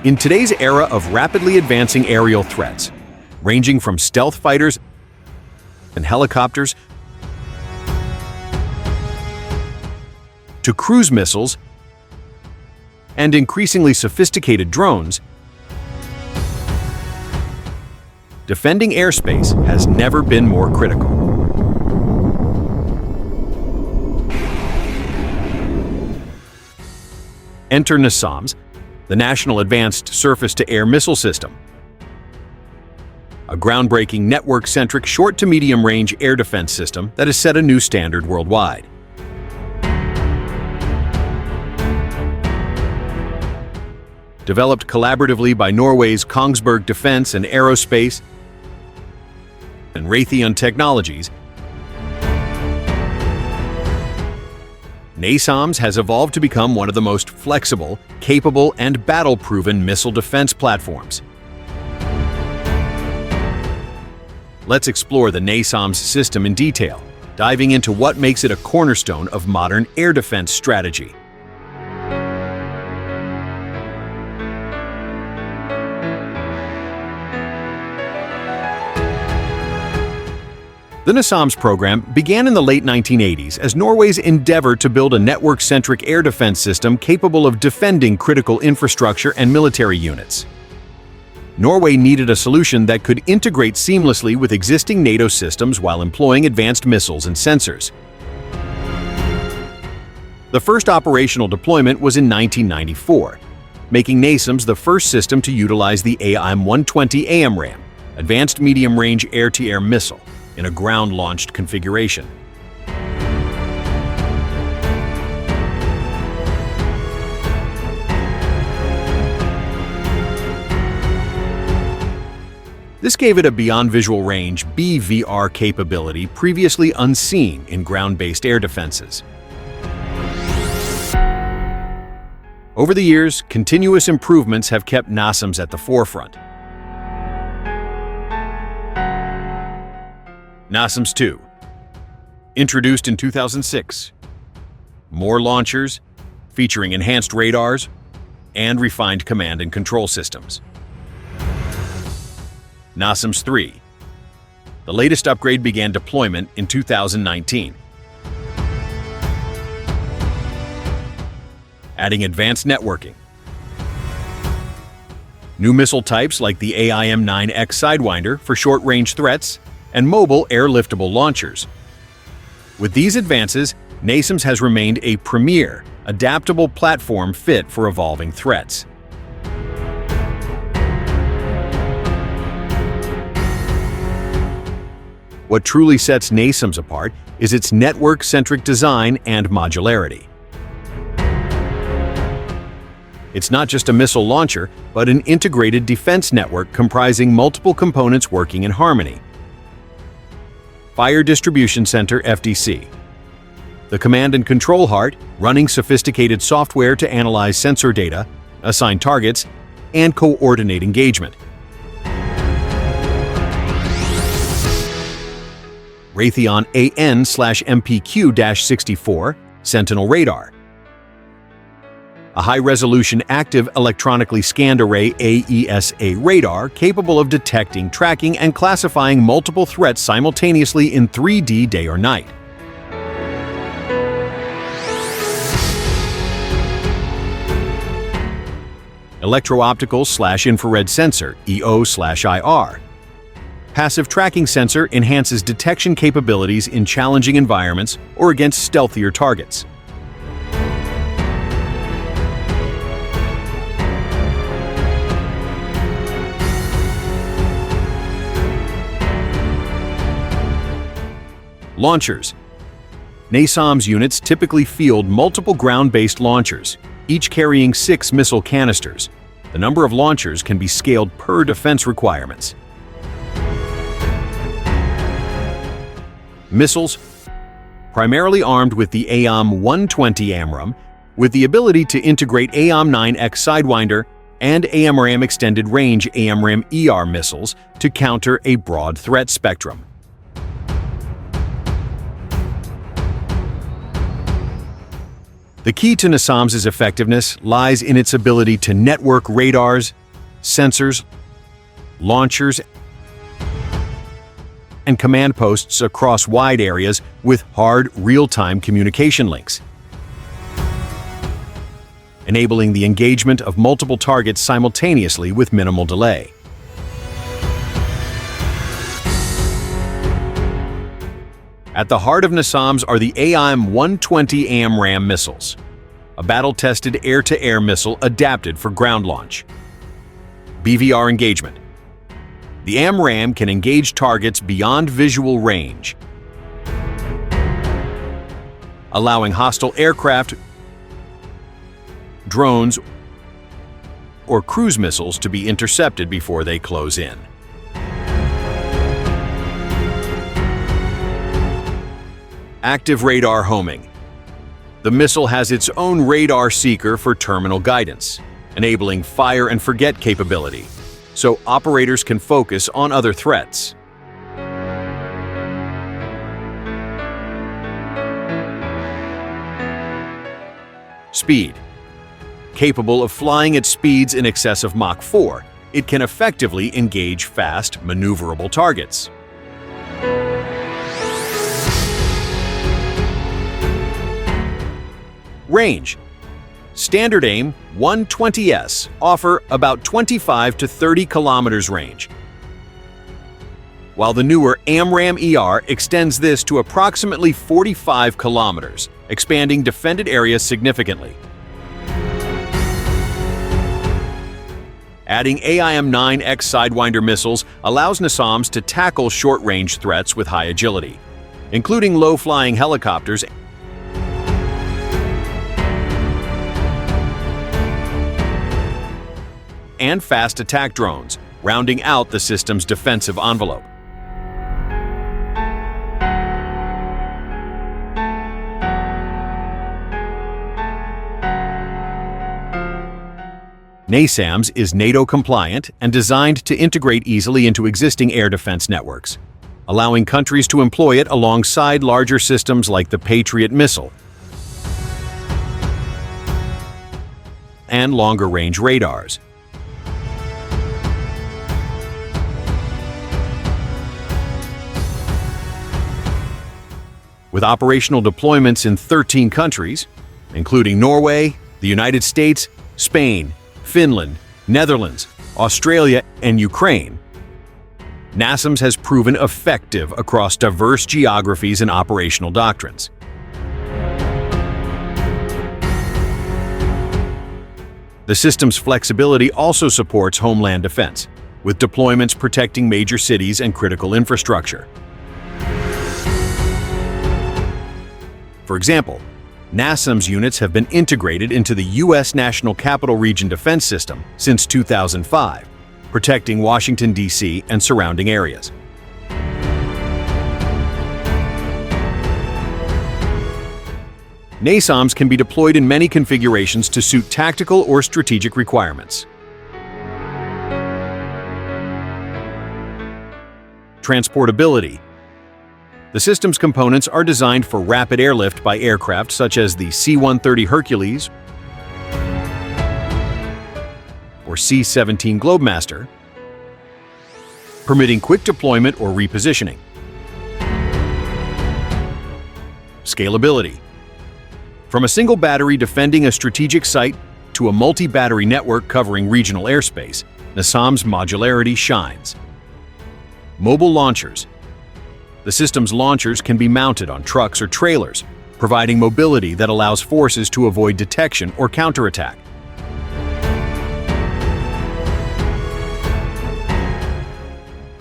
In today's era of rapidly advancing aerial threats, ranging from stealth fighters and helicopters to cruise missiles and increasingly sophisticated drones, defending airspace has never been more critical. Enter NASAMS, the National Advanced Surface-to-Air Missile System, a groundbreaking network-centric short-to-medium-range air defense system that has set a new standard worldwide. Developed collaboratively by Norway's Kongsberg Defence Aerospace and Raytheon Technologies, NASAMS has evolved to become one of the most flexible, capable, and battle-proven missile defense platforms. Let's explore the NASAMS system in detail, diving into what makes it a cornerstone of modern air defense strategy. The NASAMS program began in the late 1980s as Norway's endeavor to build a network-centric air defense system capable of defending critical infrastructure and military units. Norway needed a solution that could integrate seamlessly with existing NATO systems while employing advanced missiles and sensors. The first operational deployment was in 1994, making NASAMS the first system to utilize the AIM-120 AMRAAM, Advanced Medium-Range Air-to-Air Missile, in a ground-launched configuration. This gave it a beyond visual range BVR capability previously unseen in ground-based air defenses. Over the years, continuous improvements have kept NASAMS at the forefront. NASAMS 2, introduced in 2006. More launchers, featuring enhanced radars and refined command and control systems. NASAMS 3. The latest upgrade began deployment in 2019. Adding advanced networking. New missile types like the AIM-9X Sidewinder for short-range threats and mobile airliftable launchers. With these advances, NASAMS has remained a premier, adaptable platform fit for evolving threats. What truly sets NASAMS apart is its network-centric design and modularity. It's not just a missile launcher, but an integrated defense network comprising multiple components working in harmony. Fire Distribution Center (FDC). The command and control heart, running sophisticated software to analyze sensor data, assign targets, and coordinate engagement. Raytheon AN/MPQ-64 Sentinel Radar. A high-resolution active electronically scanned array AESA radar capable of detecting, tracking, and classifying multiple threats simultaneously in 3D day or night. Electro-optical/infrared sensor EO/IR. Passive tracking sensor enhances detection capabilities in challenging environments or against stealthier targets. Launchers. NASAMS units typically field multiple ground-based launchers, each carrying 6 missile canisters. The number of launchers can be scaled per defense requirements. Missiles. Primarily armed with the AIM-120 AMRAAM, with the ability to integrate AIM-9X Sidewinder and AMRAAM Extended Range AMRAAM-ER missiles to counter a broad threat spectrum. The key to NASAMS' effectiveness lies in its ability to network radars, sensors, launchers, and command posts across wide areas with hard, real-time communication links, enabling the engagement of multiple targets simultaneously with minimal delay. At the heart of NASAMS are the AIM-120 AMRAAM missiles, a battle-tested air-to-air missile adapted for ground launch. BVR engagement. The AMRAAM can engage targets beyond visual range, allowing hostile aircraft, drones, or cruise missiles to be intercepted before they close in. Active radar homing. The missile has its own radar seeker for terminal guidance, enabling fire and forget capability, so operators can focus on other threats. Speed. Capable of flying at speeds in excess of Mach 4, it can effectively engage fast, maneuverable targets. Range. Standard AIM-120s offer about 25 to 30 kilometers range, while the newer AMRAAM-ER extends this to approximately 45 kilometers, expanding defended areas significantly. Adding AIM-9X Sidewinder missiles allows NASAMS to tackle short-range threats with high agility, including low-flying helicopters and fast attack drones, rounding out the system's defensive envelope. NASAMS is NATO compliant and designed to integrate easily into existing air defense networks, allowing countries to employ it alongside larger systems like the Patriot missile and longer-range radars. With operational deployments in 13 countries, including Norway, the United States, Spain, Finland, Netherlands, Australia, and Ukraine, NASAMS has proven effective across diverse geographies and operational doctrines. The system's flexibility also supports homeland defense, with deployments protecting major cities and critical infrastructure. For example, NASAMS units have been integrated into the U.S. National Capital Region Defense System since 2005, protecting Washington, D.C. and surrounding areas. NASAMS can be deployed in many configurations to suit tactical or strategic requirements. Transportability. The system's components are designed for rapid airlift by aircraft such as the C-130 Hercules or C-17 Globemaster, permitting quick deployment or repositioning. Scalability. From a single battery defending a strategic site to a multi-battery network covering regional airspace, NASAMS modularity shines. Mobile launchers. The system's launchers can be mounted on trucks or trailers, providing mobility that allows forces to avoid detection or counterattack.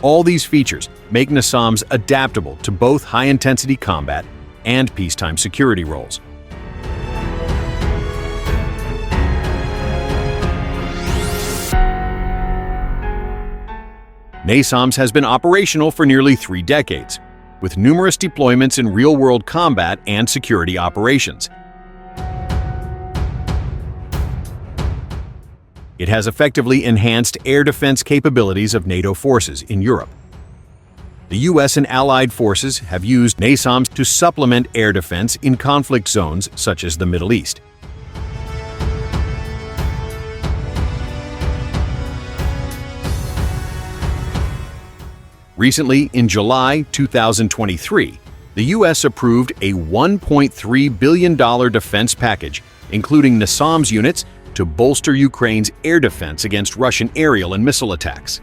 All these features make NASAMS adaptable to both high-intensity combat and peacetime security roles. NASAMS has been operational for nearly 3 decades, with numerous deployments in real-world combat and security operations. It has effectively enhanced air defense capabilities of NATO forces in Europe. The U.S. and allied forces have used NASAMS to supplement air defense in conflict zones such as the Middle East, Recently, in July 2023, the U.S. approved a $1.3 billion defense package, including NASAMS units, to bolster Ukraine's air defense against Russian aerial and missile attacks.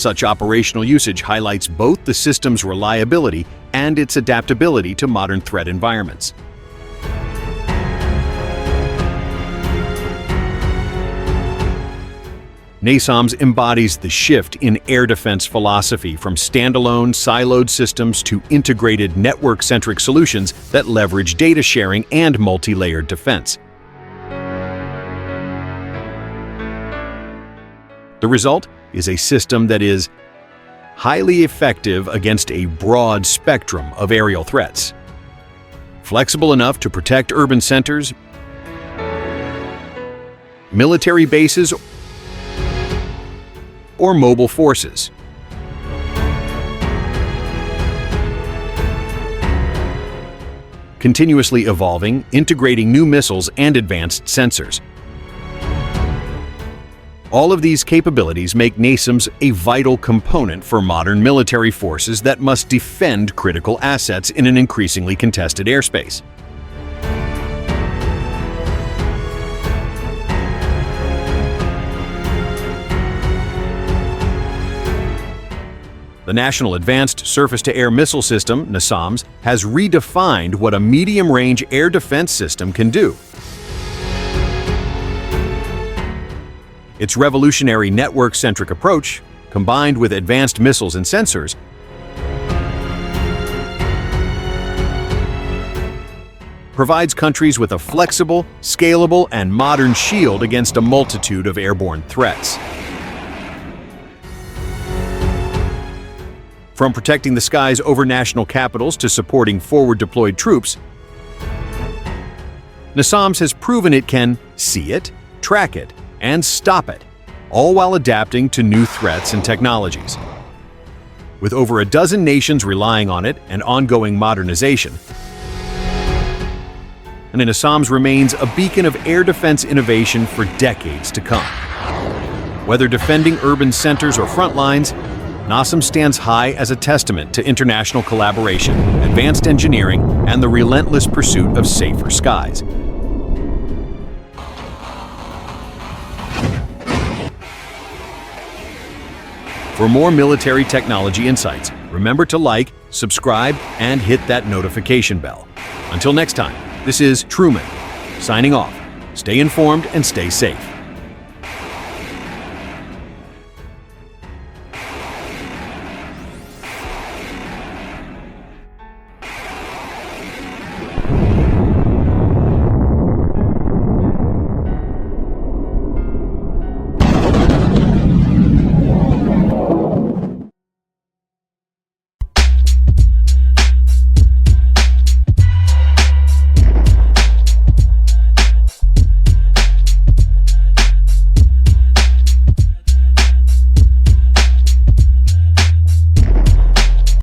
Such operational usage highlights both the system's reliability and its adaptability to modern threat environments. NASAMS embodies the shift in air defense philosophy from standalone, siloed systems to integrated, network-centric solutions that leverage data sharing and multi-layered defense. The result is a system that is highly effective against a broad spectrum of aerial threats, flexible enough to protect urban centers, military bases, or mobile forces. Continuously evolving, integrating new missiles and advanced sensors. All of these capabilities make NASAMS a vital component for modern military forces that must defend critical assets in an increasingly contested airspace. The National Advanced Surface-to-Air Missile System, NASAMS, has redefined what a medium-range air defense system can do. Its revolutionary network-centric approach, combined with advanced missiles and sensors, provides countries with a flexible, scalable, and modern shield against a multitude of airborne threats. From protecting the skies over national capitals to supporting forward-deployed troops, NASAMS has proven it can see it, track it, and stop it, all while adapting to new threats and technologies. With over a dozen nations relying on it and ongoing modernization, NASAMS remains a beacon of air defense innovation for decades to come. Whether defending urban centers or front lines, NASAMS stands high as a testament to international collaboration, advanced engineering, and the relentless pursuit of safer skies. For more military technology insights, remember to like, subscribe, and hit that notification bell. Until next time, this is Truman, signing off. Stay informed and stay safe.